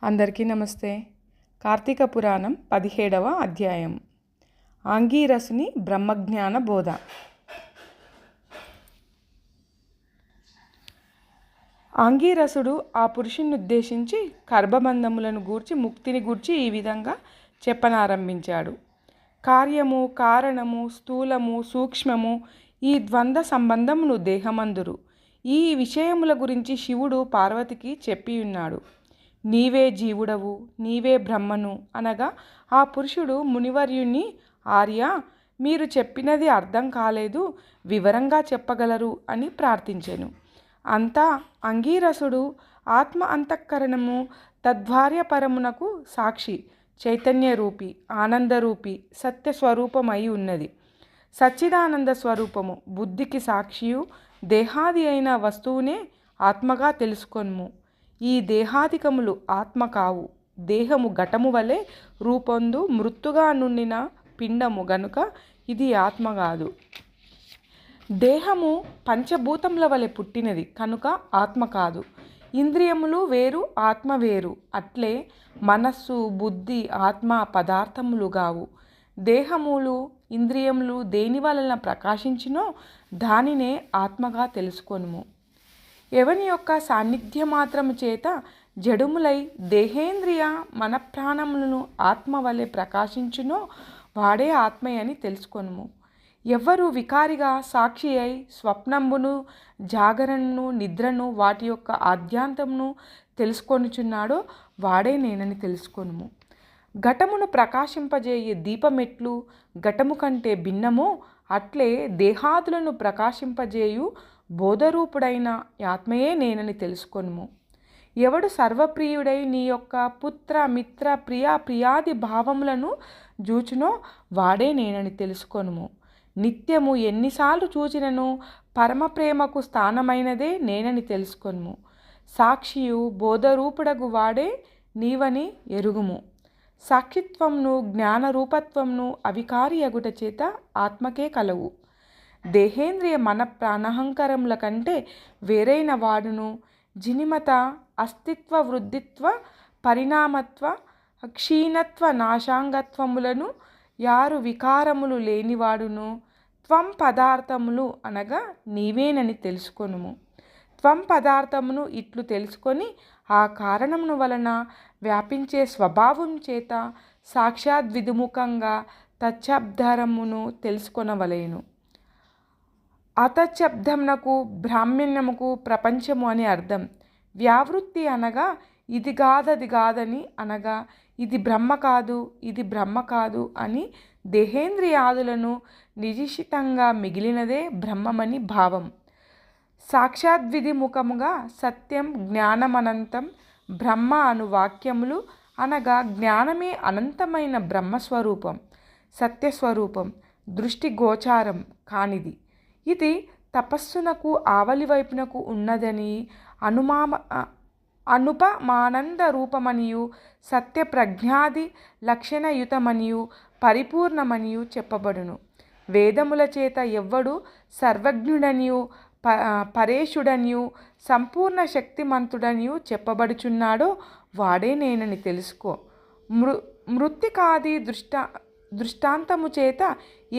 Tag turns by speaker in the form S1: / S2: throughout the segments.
S1: అందరికీ నమస్తే. కార్తీక పురాణం 17వ అధ్యాయం. ఆంగీరసుని బ్రహ్మజ్ఞాన బోధ. ఆంగీరసుడు ఆ పురుషుని ఉద్దేశించి కర్మబంధములను గూర్చి ముక్తిని గూర్చి ఈ విధంగా చెప్పనారంభించాడు. కార్యము, కారణము, స్థూలము, సూక్ష్మము ఈ ద్వంద్వ సంబంధమును దేహమందురు. ఈ విషయముల గురించి శివుడు పార్వతికి చెప్పియున్నాడు. నీవే జీవుడవు, నీవే బ్రహ్మను అనగా ఆ పురుషుడు మునివర్యుని, ఆర్య, మీరు చెప్పినది అర్థం కాలేదు, వివరంగా చెప్పగలరు అని ప్రార్థించెను. అంతా అంగీరసుడు ఆత్మ అంతఃకరణము తద్వార్యపరమునకు సాక్షి, చైతన్యరూపి, ఆనందరూపి, సత్యస్వరూపమై ఉన్నది. సచ్చిదానంద స్వరూపము, బుద్ధికి సాక్షియు దేహాది అయిన వస్తువునే ఆత్మగా తెలుసుకొనుము. ఈ దేహాదికములు ఆత్మ కావు. దేహము ఘటము వలె రూపొందు మృత్తుగా నుండిన పిండము గనుక ఇది ఆత్మ కాదు. దేహము పంచభూతముల వలె పుట్టినది కనుక ఆత్మ కాదు. ఇంద్రియములు వేరు, ఆత్మ వేరు. అట్లే మనస్సు, బుద్ధి, ఆత్మ పదార్థములు గావు. దేహములు, ఇంద్రియములు దేని వలన ప్రకాశించినో దానినే ఆత్మగా తెలుసుకొనుము. ఎవని యొక్క సాన్నిధ్య మాత్రము చేత జడుములై దేహేంద్రియ మనప్రాణములను ఆత్మ వలె ప్రకాశించునో వాడే ఆత్మయని తెలుసుకొనుము. ఎవ్వరు వికారిగా సాక్షి అయి స్వప్నంబును, జాగరణను, నిద్రను, వాటి యొక్క ఆద్యాంతమును తెలుసుకొనుచున్నాడో వాడే నేనని తెలుసుకొనుము. ఘటమును ప్రకాశింపజేయే దీపమెట్లు ఘటము కంటే భిన్నమో అట్లే దేహాదులను ప్రకాశింపజేయు బోధరూపుడైన ఆత్మయే నేనని తెలుసుకొనుము. ఎవడు సర్వప్రియుడై నీ యొక్క పుత్ర, మిత్ర, ప్రియాది భావములను జూచునో వాడే నేనని తెలుసుకొనుము. నిత్యము ఎన్నిసార్లు చూచినను పరమ ప్రేమకు స్థానమైనదే నేనని తెలుసుకొనుము. సాక్షియు బోధరూపుడగు వాడే నీవని ఎరుగుము. సాక్షిత్వమును, జ్ఞానరూపత్వమును అవికారి అగుట చేత ఆత్మకే కలవు. దేహేంద్రియ మన ప్రాణహంకరముల కంటే వేరైన వాడును. జినిమత అస్తిత్వ, వృద్ధిత్వ, పరిణామత్వ, క్షీణత్వ, నాశాంగత్వములను యారు వికారములు లేనివాడును. త్వం పదార్థములు అనగా నీవేనని తెలుసుకొనుము. త్వం పదార్థమును ఇట్లు తెలుసుకొని ఆ కారణమును వలన వ్యాపించే స్వభావం చేత సాక్షాద్విదుముఖంగా తచ్చబ్దరమును తెలుసుకొనవలెను. అతశబ్దమునకు బ్రాహ్మణ్యముకు ప్రపంచము అని అర్థం. వ్యావృత్తి అనగా ఇది కాదది కాదని అనగా ఇది బ్రహ్మ కాదు, ఇది బ్రహ్మ కాదు అని దేహేంద్రియాదులను నిజిషితంగా మిగిలినదే బ్రహ్మమని భావం. సాక్షాద్విధిముఖముగా సత్యం, జ్ఞానమనంతం, బ్రహ్మ అను వాక్యములు అనగా జ్ఞానమే అనంతమైన బ్రహ్మస్వరూపం, సత్యస్వరూపం, దృష్టి గోచారం కానిది. ఇది తపస్సునకు ఆవలి వైపునకు ఉన్నదని, అనుపమానంద రూపమనియు, సత్యప్రజ్ఞాది లక్షణయుతమనియు, పరిపూర్ణమనియు చెప్పబడును. వేదముల చేత ఎవ్వడు సర్వజ్ఞుడనియు, పరేశుడనియు, సంపూర్ణ శక్తిమంతుడనియు చెప్పబడుచున్నాడో వాడే నేనని తెలుసుకో. మృత్తికాది దృష్టాంతము చేత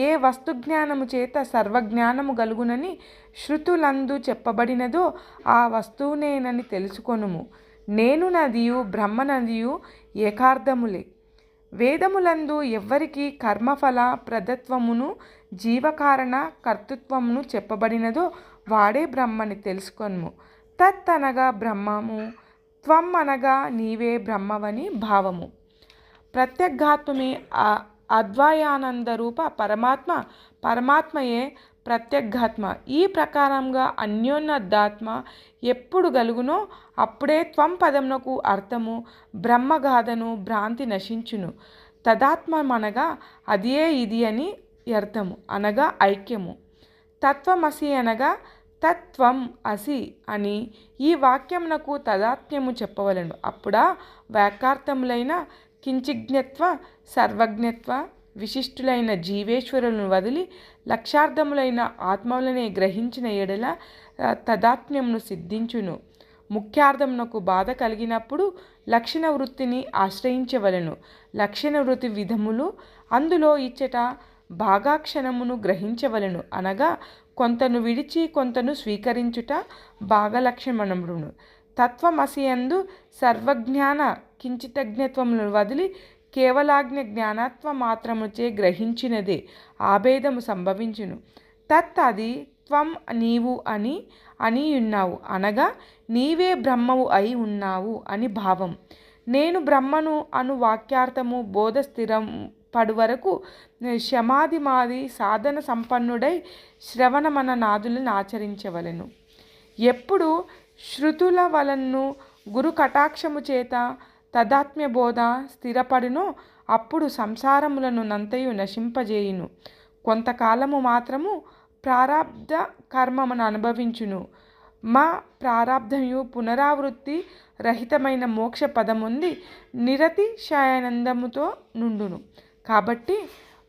S1: ఏ వస్తుజ్ఞానము చేత సర్వజ్ఞానము గలుగునని శృతులందు చెప్పబడినదో ఆ వస్తువునేనని తెలుసుకొనుము. నేను నదియు బ్రహ్మనదియు ఏకార్థములే. వేదములందు ఎవ్వరికి కర్మఫల ప్రదత్వమును, జీవకారణ కర్తృత్వమును చెప్పబడినదో వాడే బ్రహ్మని తెలుసుకొనుము. తత్ అనగా బ్రహ్మము, త్వం అనగా నీవే బ్రహ్మవని భావము. ప్రత్యగాత్మమే అద్వయానంద రూప పరమాత్మ, పరమాత్మయే ప్రత్యగాత్మ. ఈ ప్రకారంగా అన్యోన్యదాత్మ ఎప్పుడు గలుగునో అప్పుడే త్వం పదమునకు అర్థము బ్రహ్మగాథను భ్రాంతి నశించును. తదాత్మనగా అదియే ఇది అని అర్థము అనగా ఐక్యము. తత్వమసి అనగా తత్వం అసి అని ఈ వాక్యమునకు తదాత్మ్యము చెప్పవలను. అప్పుడా వాక్యార్థములైన కించిజ్ఞత్వ, సర్వజ్ఞత్వ, విశిష్టులైన జీవేశ్వరులను వదిలి లక్షార్థములైన ఆత్మలనే గ్రహించిన ఎడల తదాత్మ్యమును సిద్ధించును. ముఖ్యార్థమునకు బాధ కలిగినప్పుడు లక్షణ వృత్తిని ఆశ్రయించవలెను. లక్షణ వృత్తి విధములు అందులో ఇచ్చట భాగాక్షణమును గ్రహించవలెను. అనగా కొంతను విడిచి కొంతను స్వీకరించుట భాగలక్షణమును. తత్వమసియందు సర్వజ్ఞాన కించితజ్ఞత్వములను వదిలి కేవలాజ్ఞ జ్ఞానత్వ మాత్రముచే గ్రహించినదే ఆభేదము సంభవించును. తత్ అది త్వం నీవు అని ఉన్నావు అనగా నీవే బ్రహ్మవు అయి ఉన్నావు అని భావం. నేను బ్రహ్మను అను వాక్యార్థము బోధ స్థిరం పడు వరకు శమాధిమాది సాధన సంపన్నుడై శ్రవణమన నాదులను ఆచరించవలెను. ఎప్పుడు శృతుల వలన్ను గురు కటాక్షము చేత తదాత్మ్య బోధ స్థిరపడునో అప్పుడు సంసారములను నంతయు నశింపజేయును. కొంతకాలము మాత్రము ప్రారబ్ధ కర్మమును అనుభవించును. మా ప్రారబ్ధము పునరావృత్తి రహితమైన మోక్ష పదముంది నిరతిశయానందముతో నుండును. కాబట్టి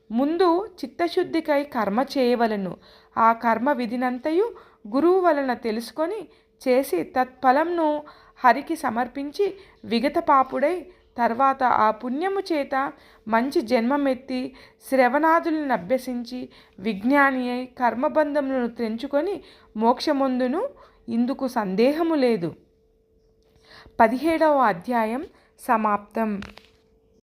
S1: ముందు చిత్తశుద్ధికై కర్మ చేయవలను. ఆ కర్మ విధినంతయు గురువు వలన తెలుసుకొని చేసి తత్ఫలంను హరికి సమర్పించి విగత పాపుడై తర్వాత ఆ పుణ్యము చేత మంచి జన్మమెత్తి శ్రవణాదులను అభ్యసించి విజ్ఞాని అయి కర్మబంధములను తెంచుకొని మోక్షమొందును. ఇందుకు సందేహము లేదు. 17వ అధ్యాయం సమాప్తం.